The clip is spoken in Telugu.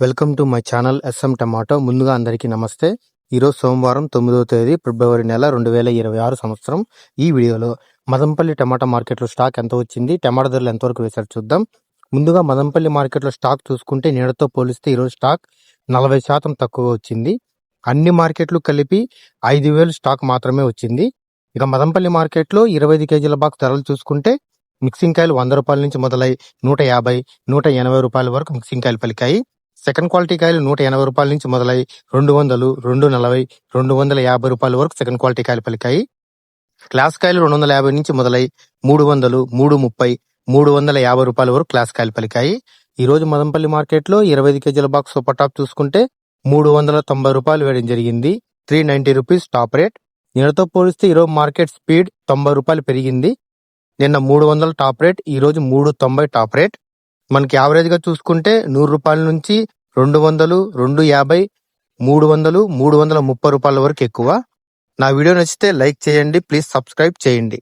Welcome to my channel S M tomato. ముందుగా అందరికీ నమస్తే. ఈరోజు సోమవారం 9వ తేదీ ఫిబ్రవరి నెల 2026 సంవత్సరం. ఈ వీడియోలో మదంపల్లి టమాటా మార్కెట్లో స్టాక్ ఎంత వచ్చింది, టమాటా ధరలు ఎంతవరకు వేశారు చూద్దాం. ముందుగా మదంపల్లి మార్కెట్లో స్టాక్ చూసుకుంటే నిన్నటితో పోలిస్తే ఈరోజు స్టాక్ 40% తక్కువ వచ్చింది. అన్ని మార్కెట్లు కలిపి 5,000 స్టాక్ మాత్రమే వచ్చింది. ఇక మదంపల్లి మార్కెట్లో 25 కేజీల బాక్స్ ధరలు చూసుకుంటే మిక్సింగ్ కాయలు 100 రూపాయల నుంచి మొదలై 150, 180 రూపాయల వరకు మిక్సింగ్ కాయలు పలికాయి. సెకండ్ క్వాలిటీ కాయలు 180 రూపాయల నుంచి మొదలై 200, 240, 250 రూపాయల వరకు సెకండ్ క్వాలిటీ కాయలు పలికాయి. క్లాస్ కాయలు 250 నుంచి మొదలై 300, 330, 350 రూపాయల వరకు క్లాస్ కాయలు పలికాయి. ఈ రోజు మదంపల్లి మార్కెట్లో 25 కేజీల బాక్స్ సూపర్ టాప్ చూసుకుంటే 390 రూపాయలు వేయడం జరిగింది. 390 రూపీస్ టాప్ రేట్. నిన్నతో పోలిస్తే ఈరోజు మార్కెట్ స్పీడ్ 90 రూపాయలు పెరిగింది. నిన్న 300 టాప్ రేట్, ఈ రోజు 390 టాప్ రేట్. మనకి యావరేజ్ గా చూసుకుంటే 100 రూపాయల నుంచి 200, 250, 300, 330 రూపాయల వరకు ఎక్కువ. నా వీడియో నచ్చితే లైక్ చేయండి, ప్లీజ్ సబ్స్క్రైబ్ చేయండి.